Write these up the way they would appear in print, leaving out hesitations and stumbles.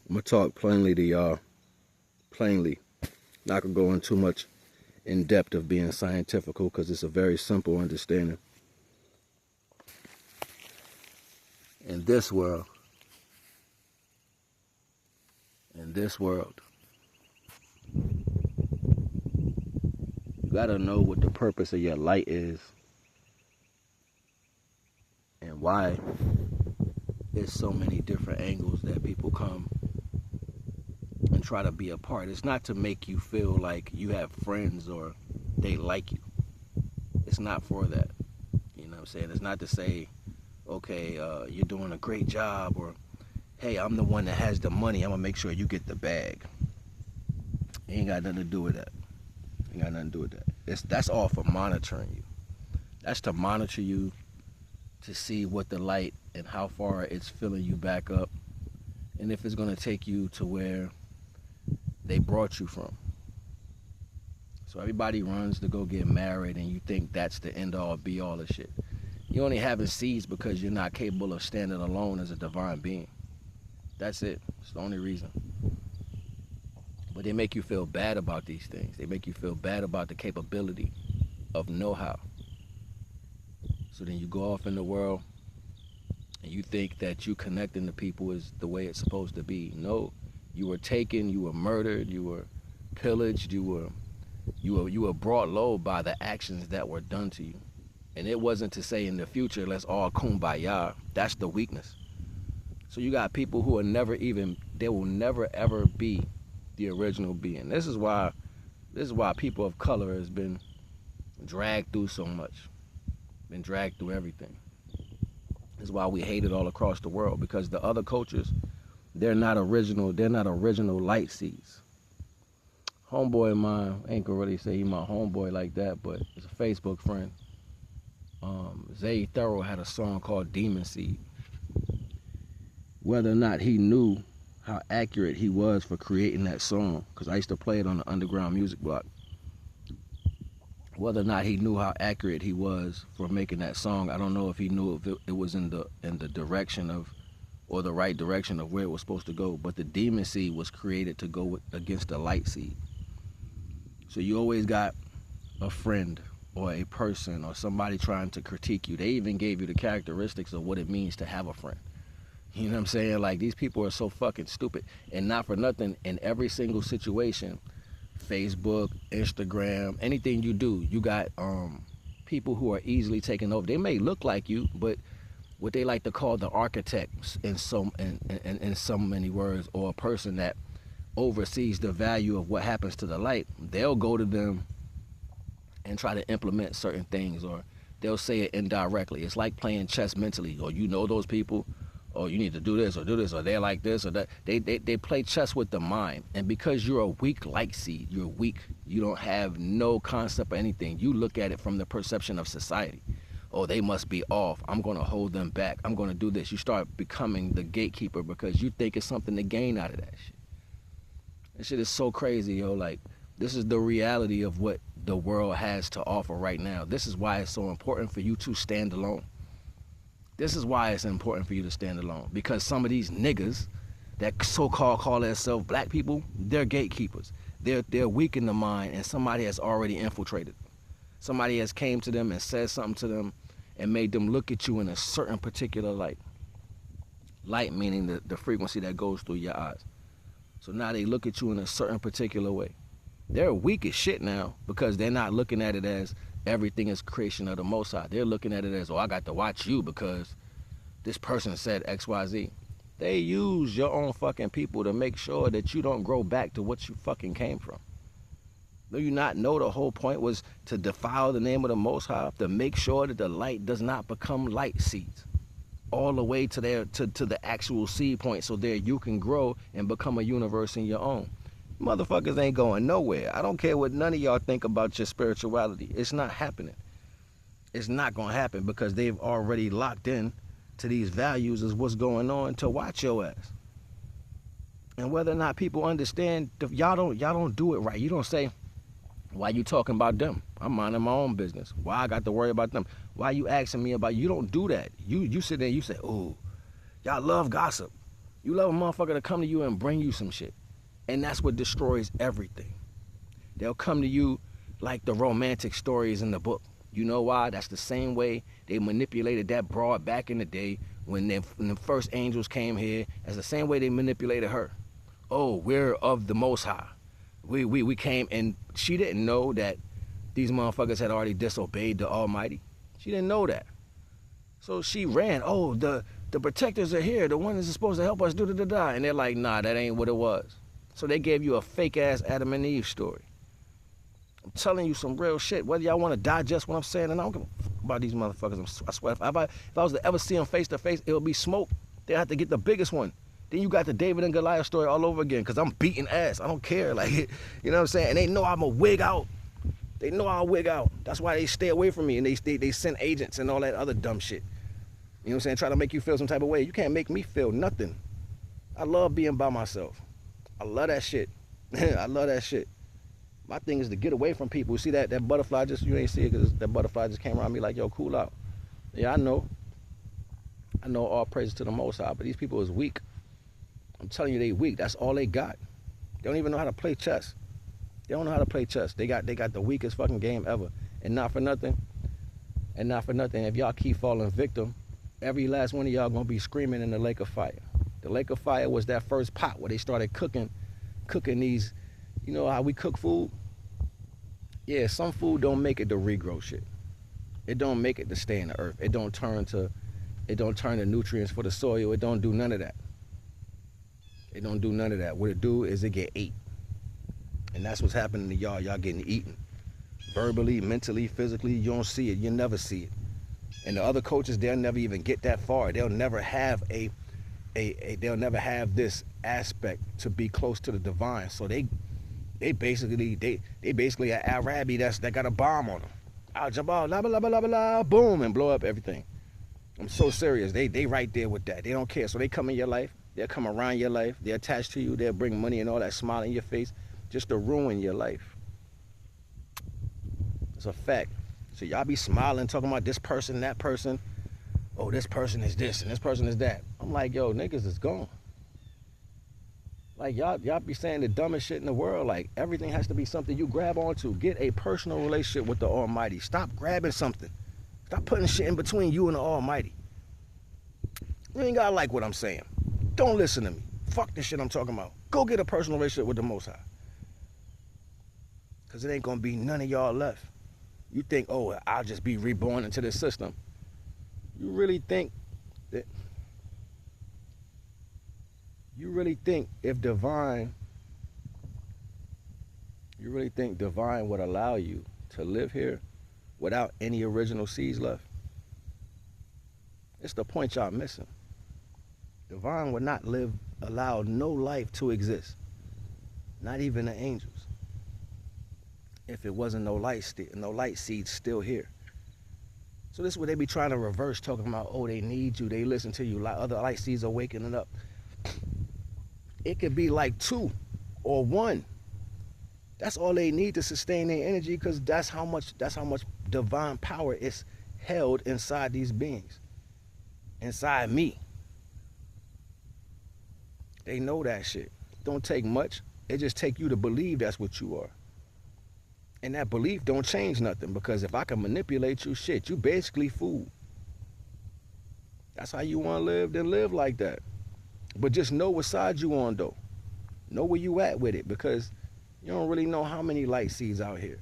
I'm gonna talk plainly to y'all. Plainly. Not gonna go into too much in depth of being scientific because it's a very simple understanding. In this world, you gotta know what the purpose of your light is and why there's so many different angles that people come and try to be a part. It's not to make you feel like you have friends or they like you. It's not for that. You know what I'm saying? It's not to say, okay, you're doing a great job, or hey, I'm the one that has the money, I'm gonna make sure you get the bag. It ain't got nothing to do with that. Ain't got nothing to do with that. That's all for monitoring you. That's to monitor you, to see what the light and how far it's filling you back up, and if it's gonna take you to where they brought you from. So everybody runs to go get married, and you think that's the end all be all of shit. You only having seeds because you're not capable of standing alone as a divine being. That's it. It's the only reason. But they make you feel bad about these things. They make you feel bad about the capability of know-how. So then you go off in the world and you think that you connecting to people is the way it's supposed to be. No, you were taken, you were murdered, you were pillaged, you were brought low by the actions that were done to you. And it wasn't to say in the future, let's all kumbaya. That's the weakness. So you got people who are they will never ever be the original being. This is why people of color has been dragged through so much. Been dragged through everything. This is why we hate it all across the world, because the other cultures, they're not original light seeds. Homeboy of mine, ain't gonna really say he my homeboy like that, but it's a Facebook friend. Zay Thorough had a song called Demon Seed. Whether or not he knew how accurate he was for creating that song, because I used to play it on the underground music block. Whether or not he knew how accurate he was for making that song, I don't know if he knew if it was in the direction of, or the right direction of where it was supposed to go. But the demon seed was created to go against the light seed. So you always got a friend or a person or somebody trying to critique you. They even gave you the characteristics of what it means to have a friend. You know what I'm saying? Like, these people are so fucking stupid. And not for nothing, in every single situation, Facebook, Instagram, anything you do, you got people who are easily taken over. They may look like you, but what they like to call the architect in so many words, or a person that oversees the value of what happens to the light, they'll go to them and try to implement certain things, or they'll say it indirectly. It's like playing chess mentally, or you know those people, or you need to do this, or they're like this, or that. They play chess with the mind. And because you're a weak light seed, you're weak, you don't have no concept of anything. You look at it from the perception of society. Oh, they must be off. I'm going to hold them back. I'm going to do this. You start becoming the gatekeeper because you think it's something to gain out of that shit. That shit is so crazy, yo. Like, this is the reality of what the world has to offer right now. This is why it's so important for you to stand alone. This is why it's important for you to stand alone. Because some of these niggas that so-called call themselves black people, they're gatekeepers. They're weak in the mind, and somebody has already infiltrated. Somebody has came to them and said something to them and made them look at you in a certain particular light. Light meaning the frequency that goes through your eyes. So now they look at you in a certain particular way. They're weak as shit now because they're not looking at it as everything is creation of the Most High. They're looking at it as, oh, I got to watch you because this person said X, Y, Z. They use your own fucking people to make sure that you don't grow back to what you fucking came from. Do you not know the whole point was to defile the name of the Most High, to make sure that the light does not become light seeds all the way to the actual seed point, so there you can grow and become a universe in your own. Motherfuckers ain't going nowhere. I don't care what none of y'all think about your spirituality. It's not happening. It's not going to happen because they've already locked in to these values as what's going on to watch your ass. And whether or not people understand, y'all don't do it right. You don't say, why you talking about them? I'm minding my own business. Why I got to worry about them? Why you asking me about? You don't do that. You sit there and you say, oh, y'all love gossip. You love a motherfucker to come to you and bring you some shit. And that's what destroys everything. They'll come to you like the romantic stories in the book. You know why? That's the same way they manipulated that broad back in the day when the first angels came here. That's the same way they manipulated her. Oh, we're of the Most High. We came, and she didn't know that these motherfuckers had already disobeyed the Almighty. She didn't know that. So she ran. Oh, the protectors are here. The one that's supposed to help us do da. And they're like, nah, that ain't what it was. So they gave you a fake-ass Adam and Eve story. I'm telling you some real shit. Whether y'all want to digest what I'm saying, and I don't give a fuck about these motherfuckers. I swear, if I was to ever see them face to face, it would be smoke. They have to get the biggest one. Then you got the David and Goliath story all over again, because I'm beating ass. I don't care. Like, you know what I'm saying? And they know I'm a wig out. They know I'll wig out. That's why they stay away from me, and they send agents and all that other dumb shit. You know what I'm saying? Try to make you feel some type of way. You can't make me feel nothing. I love being by myself. I love that shit. I love that shit. My thing is to get away from people. You see that butterfly just, you ain't see it because that butterfly just came around me like, yo, cool out. Yeah, I know. I know all praises to the Most High, but these people is weak. I'm telling you, they weak. That's all they got. They don't even know how to play chess. They don't know how to play chess. They got the weakest fucking game ever. And not for nothing. If y'all keep falling victim, every last one of y'all gonna be screaming in the lake of fire. The lake of fire was that first pot where they started cooking these, you know how we cook food? Yeah, some food don't make it to regrow shit. It don't make it to stay in the earth. It don't turn to nutrients for the soil. It don't do none of that. It don't do none of that. What it do is it get ate. And that's what's happening to y'all. Y'all getting eaten. Verbally, mentally, physically, you don't see it. You never see it. And the other coaches, they'll never even get that far. They'll never have they'll never have this aspect to be close to the divine. So they basically an Arabi that got a bomb on them. I'll jump out, blah, blah, blah, blah, blah, boom, and blow up everything. I'm so serious. They right there with that. They don't care. So they come in your life. They'll come around your life. They're attached to you. They'll bring money and all that, smile in your face just to ruin your life. It's a fact. So y'all be smiling, talking about this person, that person. Oh, this person is this and this person is that. I'm like, yo, niggas is gone. Like, y'all be saying the dumbest shit in the world. Like, everything has to be something you grab onto. Get a personal relationship with the Almighty. Stop grabbing something. Stop putting shit in between you and the Almighty. You ain't gotta like what I'm saying. Don't listen to me. Fuck this shit I'm talking about. Go get a personal relationship with the Most High. Because it ain't gonna be none of y'all left. You think, oh, I'll just be reborn into this system. You really think if divine, you really think divine would allow you to live here without any original seeds left? It's the point y'all missing. Divine would not allow no life to exist, not even the angels, if it wasn't no light seeds still here. So this is what they be trying to reverse, talking about, oh, they need you, they listen to you, other light seeds are waking up. It could be like 2 or 1. That's all they need to sustain their energy, because that's how much divine power is held inside these beings, inside me. They know that shit. Don't take much. It just take you to believe that's what you are. And that belief don't change nothing, because if I can manipulate you, shit, you basically food. That's how you want to live, then live like that. But just know what side you on, though. Know where you at with it, because you don't really know how many light seeds out here.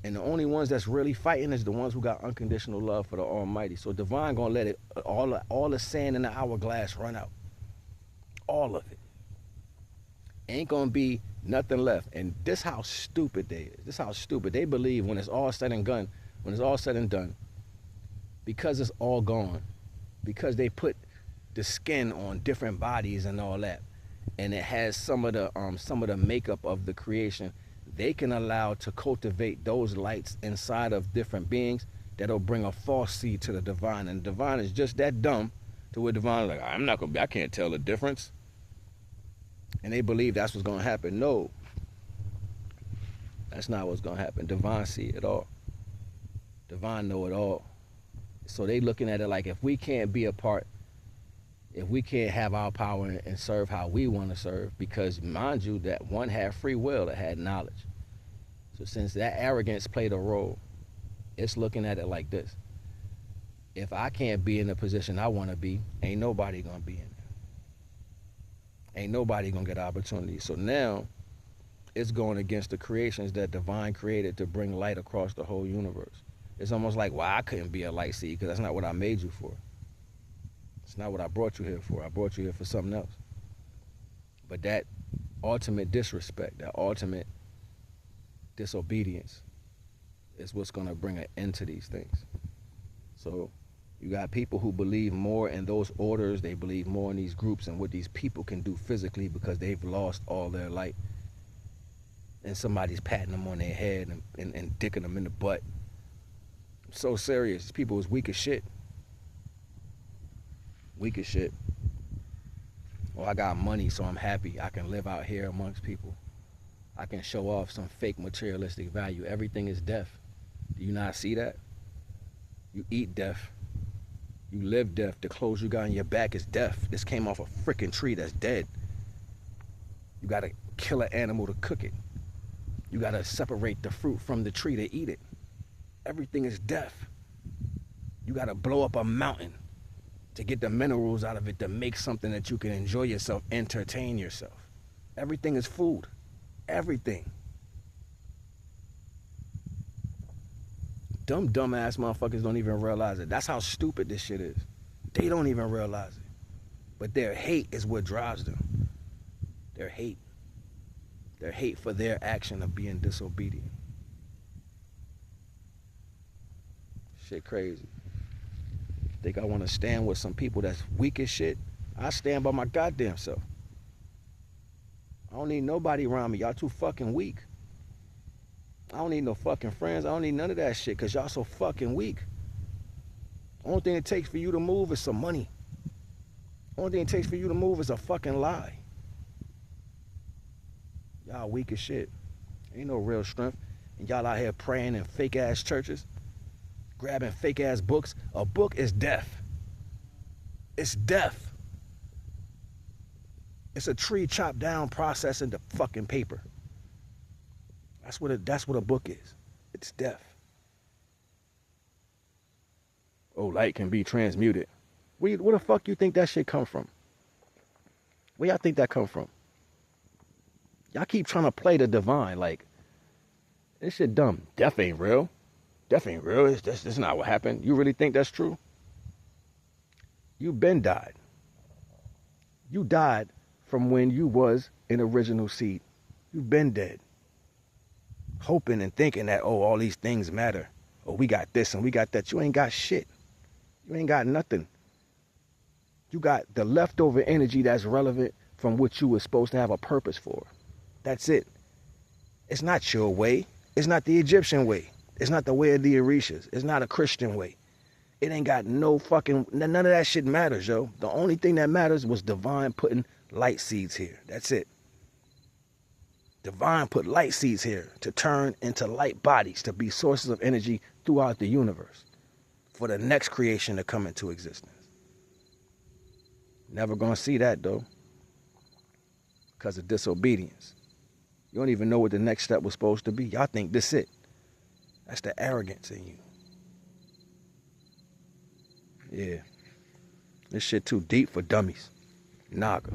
And the only ones that's really fighting is the ones who got unconditional love for the Almighty. So divine gonna let it, all the sand in the hourglass run out. All of it. Ain't gonna be nothing left. And this how stupid they is. This how stupid they believe when it's all said and done, because it's all gone, because they put the skin on different bodies and all that, and it has some of the makeup of the creation, they can allow to cultivate those lights inside of different beings that'll bring a false seed to the divine. And the divine is just that dumb to where divine is like, I can't tell the difference. And they believe that's what's gonna happen. No, that's not what's gonna happen. Divine see it all. Divine know it all. So they looking at it like, if we can't be a part if we can't have our power and serve how we want to serve, because mind you, that one had free will, that had knowledge. So since that arrogance played a role, it's looking at it like this: if I can't be in the position I want to be, ain't nobody gonna be in it. Ain't nobody gonna get opportunity. So now it's going against the creations that divine created to bring light across the whole universe. It's almost like, well, I couldn't be a light seed because that's not what I made you for. It's not what I brought you here for. I brought you here for something else. But that ultimate disrespect, that ultimate disobedience is what's going to bring an end to these things. So you got people who believe more in those orders. They believe more in these groups and what these people can do physically because they've lost all their light. And somebody's patting them on their head and dicking them in the butt. I'm so serious. These people is weak as shit. Weak as shit. Well, I got money, so I'm happy. I can live out here amongst people. I can show off some fake materialistic value. Everything is death. Do you not see that? You eat death. You live death. The clothes you got on your back is death. This came off a freaking tree that's dead. You gotta kill an animal to cook it. You gotta separate the fruit from the tree to eat it. Everything is death. You gotta blow up a mountain to get the minerals out of it to make something that you can enjoy yourself, entertain yourself. Everything is food. Everything. Dumb ass motherfuckers don't even realize it. That's how stupid this shit is. They don't even realize it. But their hate is what drives them. Their hate. Their hate for their action of being disobedient. Shit crazy. Think I want to stand with some people that's weak as shit? I stand by my goddamn self. I don't need nobody around me. Y'all too fucking weak. I don't need no fucking friends. I don't need none of that shit because y'all so fucking weak. Only thing it takes for you to move is some money. Only thing it takes for you to move is a fucking lie. Y'all weak as shit. Ain't no real strength. And y'all out here praying in fake ass churches, grabbing fake ass books. A book is death. It's death. It's a tree chopped down, processed into fucking paper. That's what a book is. It's death. Oh, light can be transmuted. Where the fuck you think that shit come from? Where y'all think that come from? Y'all keep trying to play the divine like this shit dumb. Death ain't real. Death ain't real. That's not what happened. You really think that's true? You been died. You died from when you was an original seed. You've been dead. Hoping and thinking that, oh, all these things matter. Oh, we got this and we got that. You ain't got shit. You ain't got nothing. You got the leftover energy that's relevant from what you were supposed to have a purpose for. That's it. It's not your way. It's not the Egyptian way. It's not the way of the Orishas. It's not a Christian way. It ain't got no fucking, none of that shit matters, yo. The only thing that matters was divine putting light seeds here. That's it. Divine put light seeds here to turn into light bodies, to be sources of energy throughout the universe for the next creation to come into existence. Never gonna see that though, because of disobedience. You don't even know what the next step was supposed to be. Y'all think this it. That's the arrogance in you. Yeah. This shit too deep for dummies. NAGA.